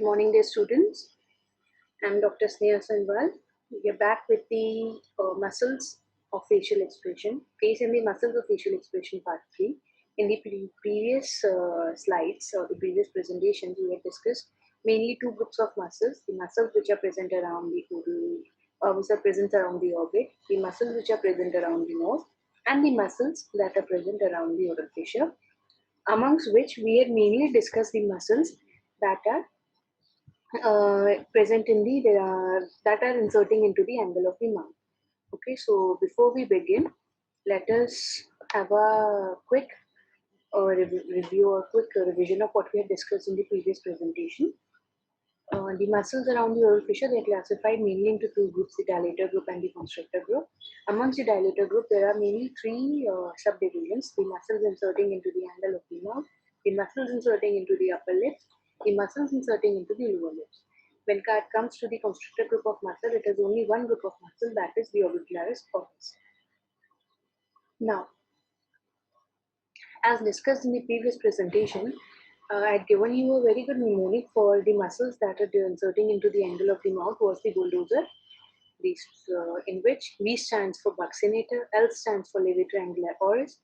morning, dear students. I'm Dr. Sneha Sanwal. We are back with the muscles of facial expression, face and the muscles of facial expression part 3. In the previous slides or the previous presentations, we had discussed mainly two groups of muscles: the muscles which are present around the oral, which are present around the orbit, the muscles which are present around the nose, and the muscles that are present around the oral fissure. Amongst which we had mainly discussed the muscles that are present in the that are inserting into the angle of the mouth. Okay, so before we begin, let us have a quick review or quick revision of what we had discussed in the previous presentation. The muscles around the oral fissure, they are classified mainly into two groups, the dilator group and the constrictor group. Amongst the dilator group, there are mainly three subdivisions: the muscles inserting into the angle of the mouth, the muscles inserting into the upper lips, the muscles inserting into the lower lips. When it comes to the constrictor group of muscle, it is only one group of muscle, that is the orbicularis oris. Now, as discussed in the previous presentation, I had given you a very good mnemonic for the muscles that are inserting into the angle of the mouth was the bulldozer, in which V stands for buccinator, L stands for levator anguli oris,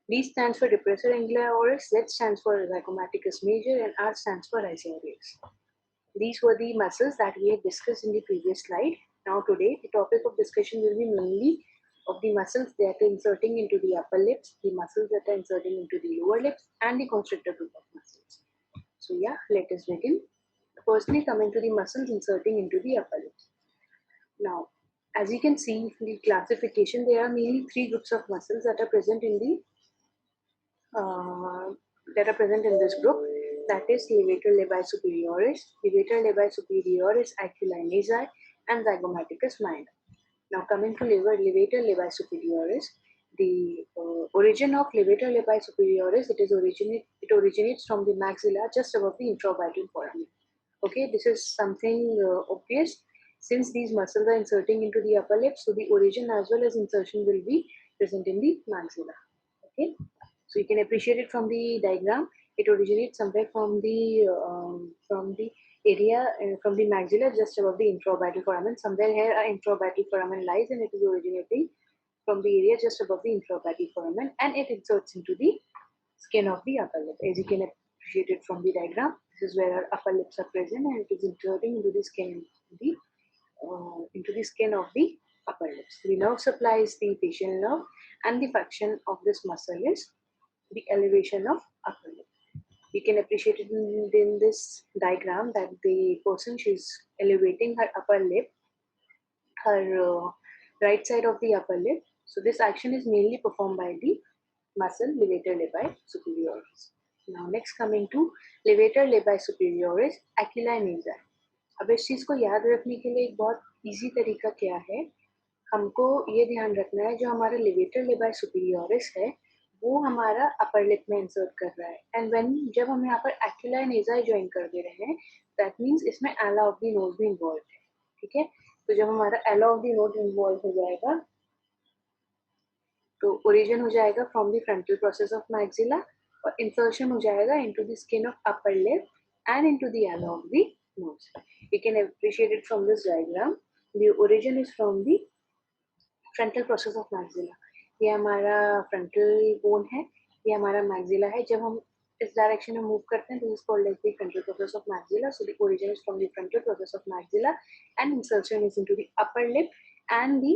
D stands for depressor anguli oris, Z stands for zygomaticus major, and R stands for isorius. These were the muscles that we had discussed in the previous slide. Now today, the topic of discussion will be mainly of the muscles that are inserting into the upper lips, the muscles that are inserting into the lower lips, and the constrictor group of muscles. So yeah, let us begin. Firstly, coming to the muscles inserting into the upper lips. Now, as you can see from the classification, there are mainly three groups of muscles that are present in the this group. That is levator levi superioris, levator levi superioris, oculi nasi, and zygomaticus minor. Now coming to levator levi superioris, the origin of levator levi superioris, it originates from the maxilla just above the intraorbital foramen. Okay, this is something obvious since these muscles are inserting into the upper lip, so the origin as well as insertion will be present in the maxilla. Okay, so you can appreciate it from the diagram. It originates somewhere from the area from the maxilla just above the intraorbital foramen. Somewhere here an intraorbital foramen lies, and it is originating from the area just above the intraorbital foramen, and it inserts into the skin of the upper lip. As you can appreciate it from the diagram, this is where our upper lips are present, and it is inserting into the skin into the skin of the upper lips. The nerve supply is the facial nerve, and the function of this muscle is the elevation of upper lip. You can appreciate it in this diagram that the person, she's elevating her upper lip, her right side of the upper lip. So this action is mainly performed by the muscle levator levi superioris. Now next coming to levator levi superioris, oculi nasi. अब इस चीज को याद रखने के लिए एक बहुत इजी तरीका क्या है, हमको ये ध्यान रखना है जो हमारा लेवेटर लेबाई सुपीरियोरिस है वो हमारा अपर लिप में इंसर्ट कर रहा है, एंड व्हेन जब हम यहाँ पर एक्युलाई नेज़ाई ज्वाइन कर दे रहे हैं, दैट मींस इसमें एला ऑफ द नोज भी इन्वॉल्व है. ठीक है, तो जब हमारा एला ऑफ द नोज इन्वॉल्व हो जाएगा तो ओरिजिन हो जाएगा from the frontal process of maxilla और इंसर्शन हो जाएगा into the skin of upper lip and into the ala of the nose. You can appreciate it from this diagram. The origin is from the frontal process of maxilla. ये हमारा frontal bone है, ये हमारा maxilla है. जब हम इस direction में मूव करते हैं, this is called as the frontal process of maxilla. So the origin is from the frontal process of maxilla, and insertion is into the upper lip and the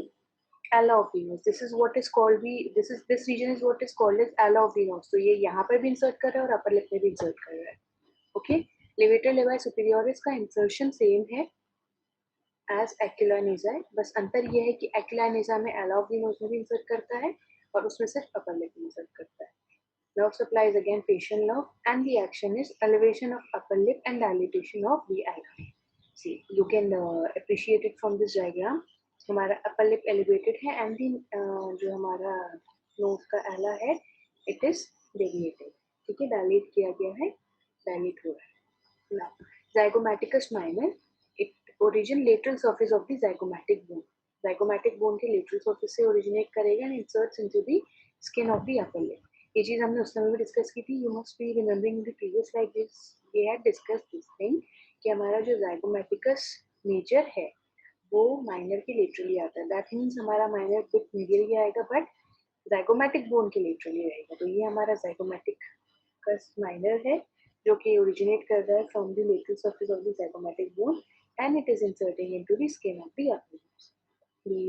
ala of the nose. This is what is called this region is what is called as ala of the nose. तो ये यहाँ पर भी insert कर रहा है और upper lip में भी insert कर रहा है. Okay. लेवेटर लेवाई सुपीरियोरिस का इंसर्शन सेम है एज एक्युलाई नेज़ा, बस अंतर यह है कि एक्युलाई नेज़ा में एला ऑफ द नोज में भी इंसर्ट करता है और उसमें सिर्फ अपर लिप में इंसर्ट करता है. Nerve supply is again facial nerve and the action is elevation of upper lip and dilatation of the eye. See you can appreciate it from this diagram. हमारा upper lip elevated है and जो हमारा knows का एला है it is deviated. ठीक है, dilate किया गया है, डायलेट हो रहा है. Now, zygomaticus minor, it origin lateral surface of the zygomatic bone. Zygomatic bone के lateral surface से originate करेगा and inserts into the skin of the upper lip. ये चीज हमने उस समय भी डिस्कस की थी. You must be remembering the previous like this. We had discussed this thing कि हमारा जो zygomaticus मेजर है वो माइनर के लेटरली आता है. दैट मीन्स हमारा माइनर बिट मीडियली आएगा बट zygomatic बोन के लेटरली रहेगा. तो ये हमारा zygomaticus माइनर है जो कि ओरिजिनेट कर रहा है from the lateral surface of the zygomatic bone and it is inserting into the skin of the upper lips. The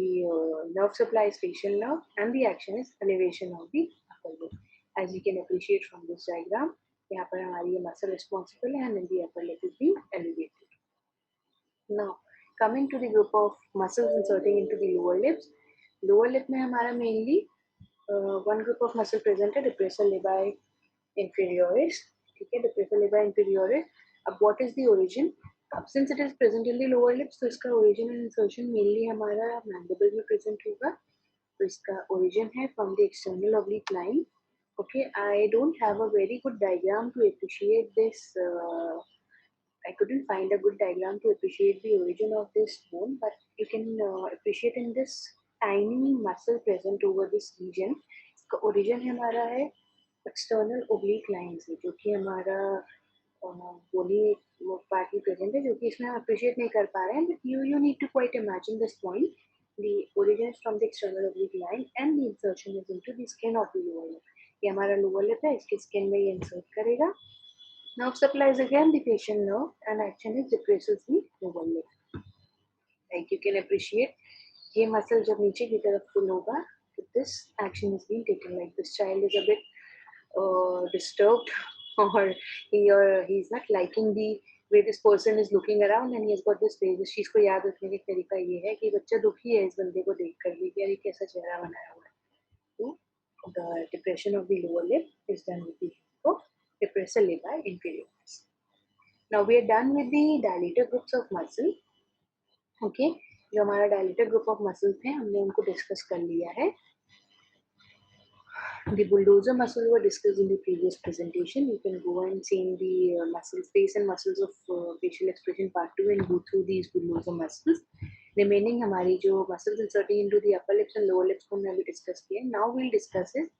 nerve supply is facial nerve and the action is elevation of the upper lip. As you can appreciate from this diagram, यहाँ पर हमारी ये muscle responsible है and the upper lip is being elevated. Now, coming to the group of muscles inserting into the lower lips. Lower lip में हमारा mainly one group of muscle present है depressor labii inferioris. ठीक है, depressor labii inferioris. अब what is the origin? अब since it is present in the lower lips, तो इसका origin and insertion mainly हमारा mandible में present होगा. तो इसका origin है from the external oblique line. Okay, I don't have a very good diagram to appreciate this. I couldn't find a good diagram to appreciate the origin of this bone, but you can appreciate in this tiny muscle present over this region. इसका origin हमारा है external oblique line से, जो कि हमारा बोली part में present है, जो कि इसमें हम अप्रिशिएट नहीं कर पा रहे हैं. But you need to quite imagine this point. The origin is from the external oblique line and the insertion is into the skin of the lower lip. ये हमारा लोअर लिप है, इसके स्किन में ये इंसर्ट करेगा. Nerve supply is again the facial nerve and action is depresses the lower lip. Like you can appreciate, ये muscle जब नीचे की तरफ pull होगा, तो this action is being taken. Like this child is a bit disturbed or he's not liking the way this person is looking around and he has got this face. इस चीज को याद रखने का तरीका ये है कि बच्चा दुखी है इस बंदे को देखकर भी, यार ये कैसा चेहरा बनाया हुआ है. तो the depression of the lower lip is done with the help of depressor labii inferioris. Now we are done with the dilator groups of muscle. Okay, जो हमारा dilator group of muscles थे हमने उनको डिस्कस कर लिया है. The bulldozer muscle were discussed in the previous presentation. You can go and see in the muscles, face and muscles of facial expression part 2 and go through these bulldozer muscles. Remaining हमारी जो muscles inserting into the upper lips and lower lips को हमने अभी discuss किया. Now we'll discuss is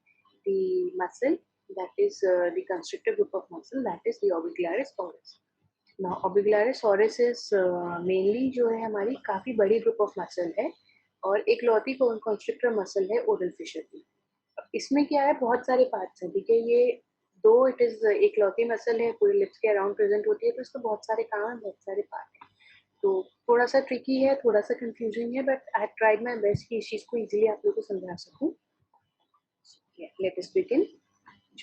the muscle that is the constrictor group of muscle, that is the orbicularis oris. Now orbicularis oris is mainly जो है हमारी काफी बड़ी group of muscle है और एक लौती constrictor muscle है oral fissure की. इसमें क्या है, बहुत सारे पार्ट्स हैं. ठीक है, ये दो इट इज एक लौती मसल है, पूरे लिप्स के अराउंड प्रेजेंट होती है, तो इसको बहुत सारे काम है, बहुत सारे पार्ट हैं. तो थोड़ा सा ट्रिकी है, थोड़ा सा कंफ्यूजिंग है, but I tried my best कि इस चीज को इजीली आप लोगों को समझा सकूं. Let us begin.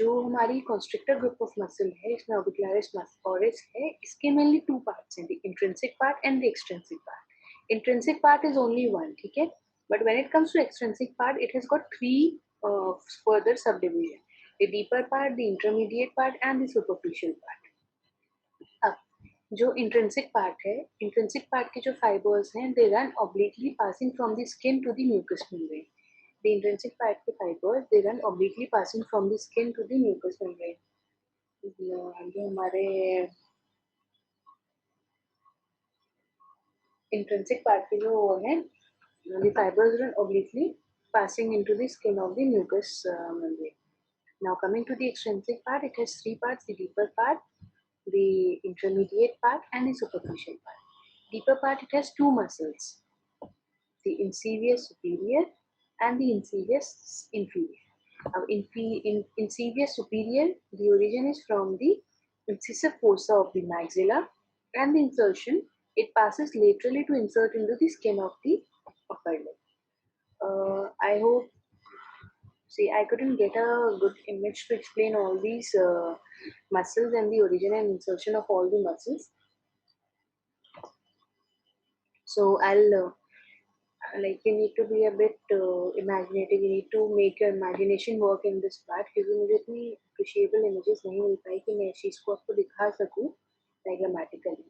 जो हमारी कॉन्स्ट्रिक्टर ग्रुप ऑफ मसल है, इसमें ऑर्बिकुलरिस ओरिस है. इसके मेनली टू पार्ट्स हैं, the intrinsic part and the extrinsic part. Intrinsic part is only one. ठीक है, but when it comes to extrinsic part it has got three further subdivision: the deeper part, the intermediate part and the superficial part. अब जो intrinsic part है, intrinsic part के जो fibers हैं, they run obliquely passing from the skin to the mucous membrane. The intrinsic part के fibers they run obliquely passing from the skin to the mucous membrane. जो हमारे intrinsic part के जो है, the fibers run obliquely passing into the skin of the mucous membrane. Now coming to the extrinsic part, it has three parts: the deeper part, the intermediate part and the superficial part. Deeper part, it has two muscles: the insidious superior and the insidious inferior. Now insidious superior, the origin is from the incisive fossa of the maxilla, and the insertion, it passes laterally to insert into the skin of the upper lip. I hope, see, I couldn't get a good image to explain all these muscles and the origin and insertion of all the muscles. So I'll like you need to be a bit imaginative. You need to make your imagination work in this part, क्योंकि मुझे इतनी appreciable images नहीं मिल पाई कि मैं इस चीज को आपको दिखा सकूं diagrammatically.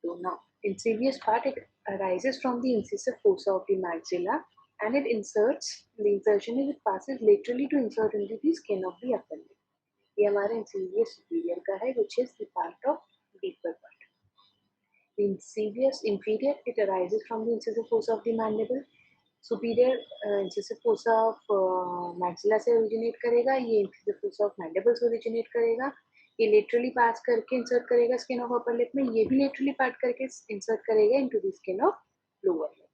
So now, insidious part, it arises from the incisive fossa of the maxilla. And it inserts, the insertion is it passes laterally to insert into the skin of the upper lip. ये हमारा insidious superior का है, which is the part of deeper part. The insidious inferior, it arises from the incisive fossa of the mandible. Superior incisive fossa of maxilla से originate करेगा, ये incisive fossa of mandible से originate करेगा. ये laterally पास करके insert करेगा skin of upper lip में, ये भी लेटरली पास करके इंसर्ट करेगा into the skin of lower lip.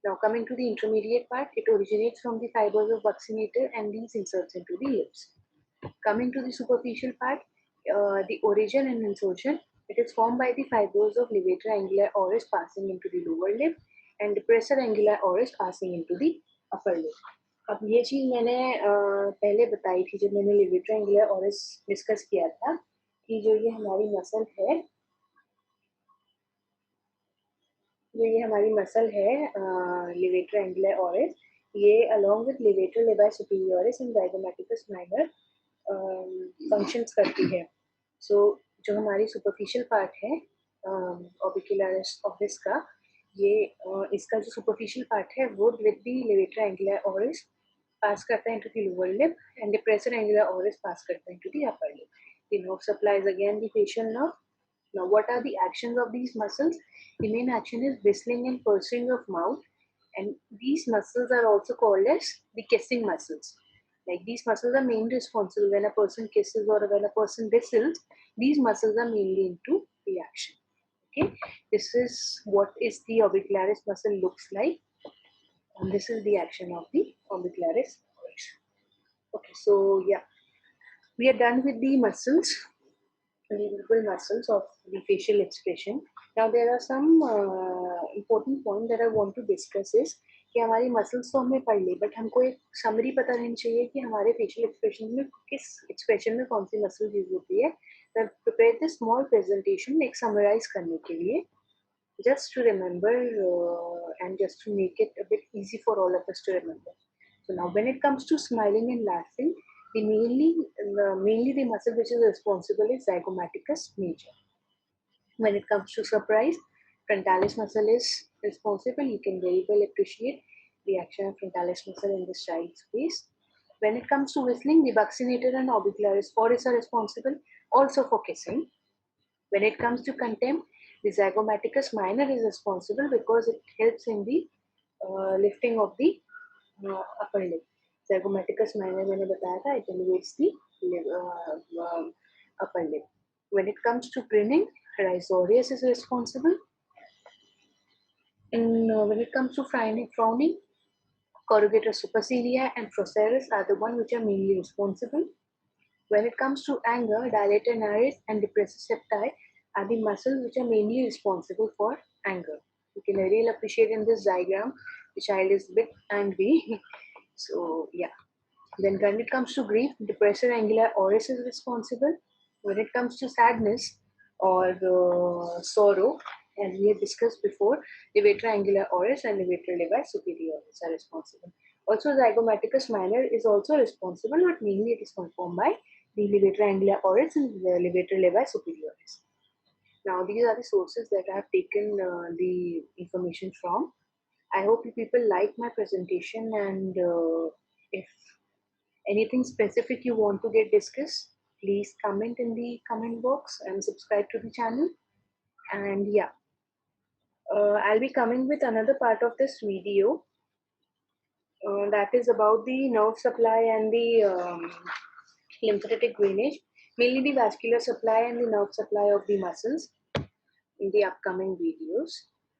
Now coming to the intermediate part, it originates from the fibers of vaccinator and these inserts into the lips. Coming to the superficial part, the origin and insertion, it is formed by the fibers of levator anguli oris passing into the lower lip and depressor anguli oris passing into the upper lip. अब ये चीज मैंने पहले बताई थी जब मैंने levator angular orris discuss किया था कि जो ये हमारी मसल है, लेवेटर एंगुलर ऑरिस, ये along with levator labii superioris and zygomaticus minor functions करती है. सो जो हमारी सुपरफिशियल पार्ट है ऑर्बिकुलरिस ऑरिस का, ये इसका जो सुपरफिशियल पार्ट है वो with the levator angular oris pass करता है into the lower lip and the depressor angular oris pass करता है into the upper lip. The nerve supply is again the facial nerve. Now what are the actions of these muscles? The main action is whistling and pursing of mouth, and these muscles are also called as the kissing muscles. Like these muscles are mainly responsible when a person kisses or when a person whistles. These muscles are mainly into reaction. Okay, this is what is the orbicularis muscle looks like, and this is the action of the orbicularis. Okay, so yeah, we are done with the muscles, visible muscles of the facial expression. Now there are some important points that I want to discuss is कि हमारी muscles तो हमें पढ़ ली, but हमको एक summary पता रहनी चाहिए कि हमारे फेशियल एक्सप्रेशन में किस एक्सप्रेशन में कौन सी मसल यूज होती है. मैं प्रिपेयर दिस स्मॉल प्रेजेंटेशन एक समराइज करने के लिए, just to remember and just to make it a bit easy for all of us to remember. So now when it comes to smiling and laughing, mainly the muscle which is responsible is zygomaticus major. When it comes to surprise, frontalis muscle is responsible. You can very well appreciate the action of frontalis muscle in this child's face. When it comes to whistling, the buccinator and orbicularis oris are responsible also for kissing. When it comes to contempt, the zygomaticus minor is responsible because it helps in the lifting of the upper lip. Zygomaticus minor मैंने बताया था, it elevates the upper lip. When it comes to grinning, rhizorius is responsible. When it comes to frowning, corrugator supercilia and procerus are the ones which are mainly responsible. When it comes to anger, dilator nares and depressor septi are the muscles which are mainly responsible for anger. You can really appreciate in this diagram, the child is a bit angry. So yeah. Then when it comes to grief, depressor anguli oris is responsible. When it comes to sadness or sorrow, as we had discussed before, levator anguli oris and levator levi superioris are responsible. Also, zygomaticus minor is also responsible, but mainly it is performed by the levator anguli oris and the levator levi superioris. Now, these are the sources that I have taken the information from. I hope you people like my presentation, and if anything specific you want to get discussed, please comment in the comment box and subscribe to the channel. And yeah, I'll be coming with another part of this video that is about the nerve supply and the lymphatic drainage, mainly the vascular supply and the nerve supply of the muscles in the upcoming videos.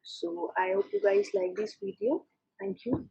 So I hope you guys like this video. Thank you.